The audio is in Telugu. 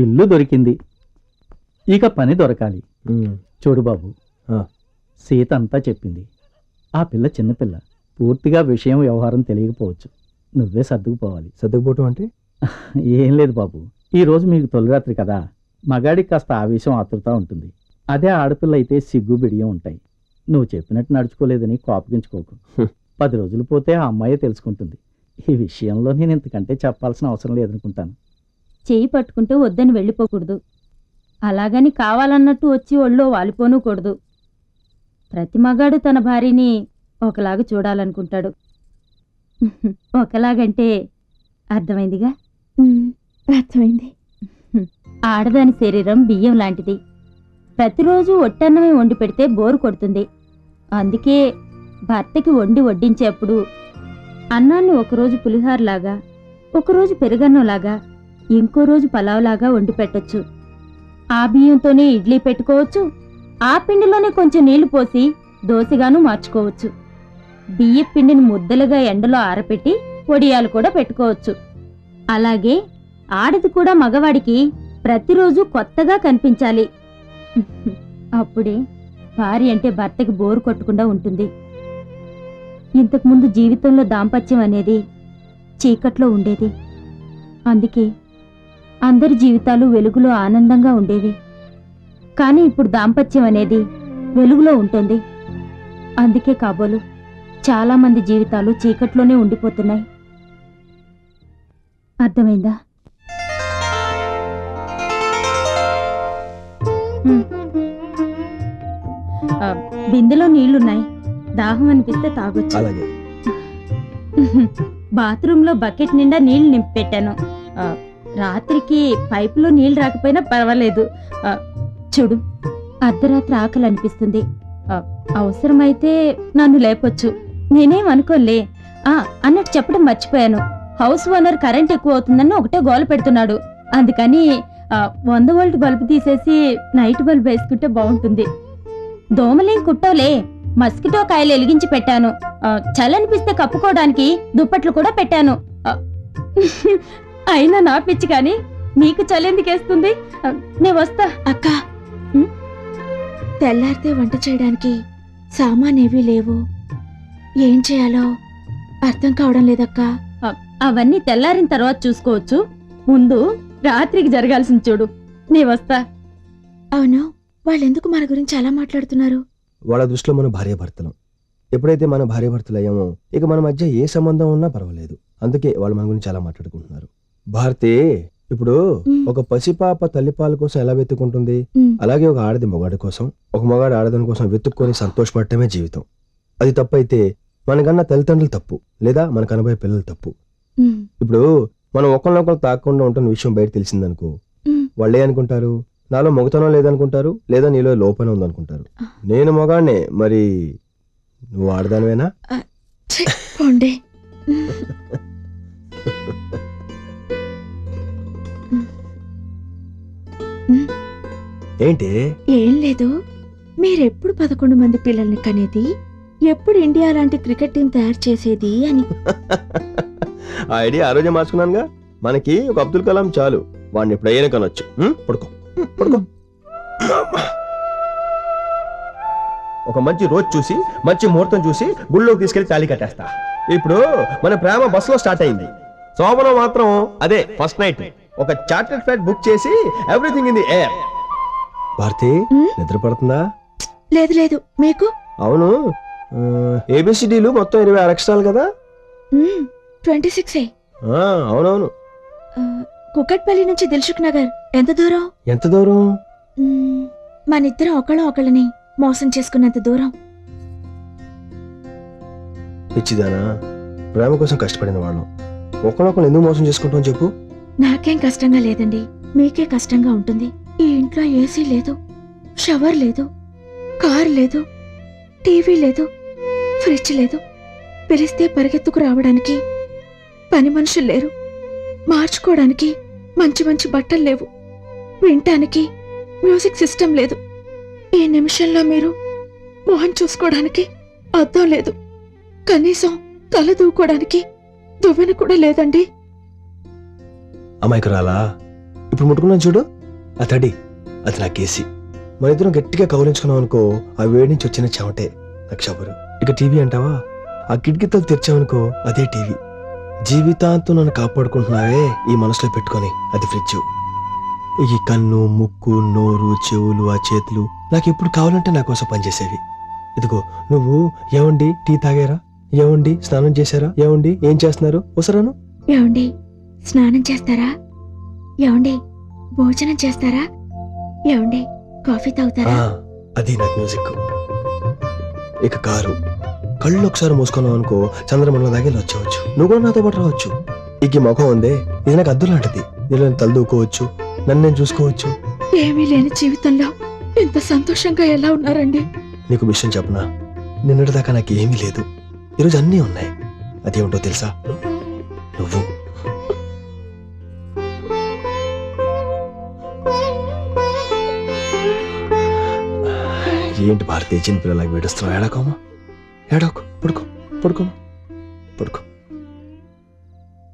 ఇల్లు దొరికింది, ఇక పని దొరకాలి. చూడు బాబు, సీత అంతా చెప్పింది. ఆ పిల్ల చిన్నపిల్ల, పూర్తిగా విషయం వ్యవహారం తెలియకపోవచ్చు. నువ్వే సర్దుకుపోవాలి. సర్దుకుపోవటం అంటే ఏం లేదు బాబు, ఈరోజు మీకు తొలిరాత్రి కదా, మగాడికి కాస్త ఆవేశం ఆతృతా ఉంటుంది. అదే ఆడపిల్ల అయితే సిగ్గు బిడియం ఉంటాయి. నువ్వు చెప్పినట్టు నడుచుకోలేదని కోపగించుకోకు. 10 రోజులు పోతే ఆ అమ్మాయే తెలుసుకుంటుంది. ఈ విషయంలో నేను ఇంతకంటే చెప్పాల్సిన అవసరం లేదనుకుంటాను. చెయ్యి పట్టుకుంటే వద్దని వెళ్ళిపోకూడదు, అలాగని కావాలన్నట్టు వచ్చి ఒళ్ళో వాలిపోనూకూడదు. ప్రతి మగాడు తన భార్యని ఒకలాగా చూడాలనుకుంటాడు. ఒకలాగంటే అర్థమైందిగా? అర్థమైంది. ఆడదాని శరీరం బియ్యం లాంటిది. ప్రతిరోజు ఒట్టన్నమే వండి పెడితే బోరు కొడుతుంది. అందుకే భర్తకి వండి వడ్డించేప్పుడు అన్నాన్ని ఒకరోజు పులిహారలాగా, ఒకరోజు పెరుగన్నంలాగా, ఇంకో రోజు పలావ్లాగా వండి పెట్టొచ్చు. ఆ బియ్యంతోనే ఇడ్లీ పెట్టుకోవచ్చు, ఆ పిండిలోనే కొంచెం నీళ్లు పోసి దోశగాను మార్చుకోవచ్చు. బియ్య పిండిని ముద్దలుగా ఎండలో ఆరపెట్టి వడియాలు కూడా పెట్టుకోవచ్చు. అలాగే ఆడది కూడా మగవాడికి ప్రతిరోజు కొత్తగా కనిపించాలి. అప్పుడే భార్య అంటే భర్తకి బోరు కొట్టకుండా ఉంటుంది. ఇంతకుముందు జీవితంలో దాంపత్యం అనేది చీకట్లో ఉండేది. అందుకే అందరి జీవితాలు వెలుగులో ఆనందంగా ఉండేవి. కానీ ఇప్పుడు దాంపత్యం అనేది వెలుగులో ఉంటుంది. అందుకే కాబోలు చాలా మంది జీవితాలు చీకట్లోనే ఉండిపోతున్నాయి. అర్థమైందా? బిందెలో నీళ్లున్నాయి, దాహం అనిపిస్తే తాగొచ్చు. బాత్రూంలో బకెట్ నిండా నీళ్లు నింపి పెట్టాను. రాత్రికి పైపులో నీళ్లు రాకపోయినా పర్వాలేదు. చూడు, అర్ధరాత్రి ఆకలి అనిపిస్తుంది. అవసరమైతే నన్ను లేపొచ్చు, నేనేం అనుకోలే. అన్నట్టు చెప్పడం మర్చిపోయాను. హౌస్ ఓనర్ కరెంట్ ఎక్కువ అవుతుందని ఒకటే గోల పెడుతున్నాడు. అందుకని 100 వోల్ట్ బల్బు తీసేసి నైట్ బల్బు వేసుకుంటే బాగుంటుంది. దోమలేం కుట్టోలే, మస్కిటో కాయలు వెలిగించి పెట్టాను. చలనిపిస్తే కప్పుకోవడానికి దుప్పట్లు కూడా పెట్టాను. అయినా నా పిచ్చి కాని నీకు చలెందుకేస్తుంది? నే వస్తా. అక్క, తెల్లారితే వంట చేయడానికి సామానేవీ లేవు. ఏం చేయాలో అర్థం కావడం లేదక్క. అవన్నీ తెల్లారిన తర్వాత చూసుకోవచ్చు. ముందు రాత్రికి జరగాల్సింది చూడు. నే వస్తా. అవును, వాళ్ళెందుకు మన గురించి అలా మాట్లాడుతున్నారు? వాళ్ళ దృష్టిలో మనం భార్యాభర్తలం. ఎప్పుడైతే మన భార్యాభర్తలు అయ్యామో ఇక మన మధ్య ఏ సంబంధం ఉన్నా పర్వాలేదు. అందుకే వాళ్ళు మన గురించి అలా మాట్లాడుకుంటున్నారు. భారతి, ఇప్పుడు ఒక పసిపాప తల్లిపాల కోసం ఎలా వెతుక్కుంటుంది, అలాగే ఒక ఆడది మొగాడి కోసం, ఒక మొగాడు ఆడదాని కోసం వెతుక్కొని సంతోషపడటమే జీవితం. అది తప్పైతే మనకన్నా తల్లిదండ్రులు తప్పు, లేదా మన కనబోయే పిల్లలు తప్పు. ఇప్పుడు మనం ఒకరినొకరు తాకుండా ఉంటున్న విషయం బయట తెలిసిందనుకో, వాళ్ళే అనుకుంటారు నాలో మొగతనం లేదనుకుంటారు, లేదా నీలో లోపన ఉందనుకుంటారు. నేను మొగాడినే, మరి నువ్వు ఆడదానివేనా? ఏంటి? ఏం లేదు, మీరెప్పుడు 11 మంది పిల్లల్ని కనేది, ఎప్పుడు ఇండియా లాంటి క్రికెట్ టీం తయారు చేసేది అని. ఆ ఐడియా ఆ రోజే మార్చుకున్నానుగా. మనకి ఒక అబ్దుల్ కలాం చాలు, వాడిని ఇప్పుడు అయ్యే కనొచ్చు. పడుకో పడుకో. ఒక మంచి రోజు చూసి, మంచి ముహూర్తం చూసి గుళ్ళోకి తీసుకెళ్లి తాళి కట్టేస్తా. ఇప్పుడు మన ప్రేమ బస్సులో స్టార్ట్ అయింది. శోభనం మాత్రం అదే ఫస్ట్ నైట్ ఒక చార్టర్డ్ ఫ్లైట్ బుక్ చేసి everything in the air. Bharati, నిద్ర పడుతుందా? లేదు లేదు, మీకు? అవును, ఏబిసిడీలు మొత్తం 26 అక్షరాలు కదా? 26. అవునవును. కుకట్పల్లి నుంచి దిల్సుఖ్ నగర్ ఎంత దూరం? ఎంత దూరం? మనిద్దరం ఒకళ్ళని మోసం చేసుకున్నంత దూరం. పిచ్చిదానా, ప్రేమ కోసం కష్టపడిన వాళ్ళం ఒకళ్ళొకళ్ళు ఎందుకు మోసం చేసుకుంటాం చెప్పు? నాకేం కష్టంగా లేదండి, మీకే కష్టంగా ఉంటుంది. ఈ ఇంట్లో ఏసీ లేదు, షవర్ లేదు, కార్ లేదు, టీవీ లేదు, ఫ్రిడ్జ్ లేదు. పిలిస్తే పరిగెత్తుకు రావడానికి పని మనుషులు లేరు, మార్చుకోవడానికి మంచి మంచి బట్టలు లేవు, వినటానికి మ్యూజిక్ సిస్టమ్ లేదు. ఈ నిమిషంలో మీరు మొహం చూసుకోవడానికి అద్దం లేదు, కనీసం తల దూకోవడానికి దువ్వెన కూడా లేదండి. అమాయకురాలా, ఇప్పుడు ముట్టుకున్నాను చూడు, ఆ తడి అది నా కేసి. మన ఇద్దరం గట్టిగా కౌలించుకున్నాం అనుకో, ఆ వేడి నుంచి వచ్చిన చెమటే నాకు షవరు. ఇక టీవీ అంటావా, ఆ కిటికీతో తెరిచావనుకో అదే టీవీ. జీవితాంతం నన్ను కాపాడుకుంటున్నావే ఈ మనసులో పెట్టుకొని అది ఫ్రిడ్జ్. ఈ కన్ను, ముక్కు, నోరు, చెవులు, ఆ చేతులు నాకు ఎప్పుడు కావాలంటే నా కోసం పనిచేసేవి. ఇదిగో నువ్వు ఏమండి టీ తాగారా, ఏమండి స్నానం చేశారా, ఏమండి ఏం చేస్తున్నారు, వసరాను. ఏమండి స్నానం చేస్తారా, ఏమండి భోజనం చేస్తారా, ఏమండి కాఫీ తాగుతారా? అది నాకు మ్యూజిక్. ఇక కారు, కళ్ళు ఒకసారి మూసుకున్నావు అనుకో చంద్రమండలం దాకా వచ్చేవచ్చు. నువ్వు కూడా నాతో పాటు రావచ్చు. ఇక ఈ ముఖం ఉందే, ఇది నాకు అద్దు లాంటిది. నేను తలదూకోవచ్చు, నన్ను నేను చూసుకోవచ్చు. ఏమీ లేని జీవితంలో ఇంత సంతోషంగా ఎలా ఉన్నారండి? నీకు విషయం చెప్పనా, నిన్నటిదాకా నాకు ఏమీ లేదు, ఈరోజు అన్నీ ఉన్నాయి. అదేమిటో తెలుసా, నువ్వు. ఏంటి భారతీయ చిన్నపిల్లలాగా వేడుస్తున్నావు? ఏడాకోమా, ఏడాకు, పడుకో పడుకోమా, పడుకో.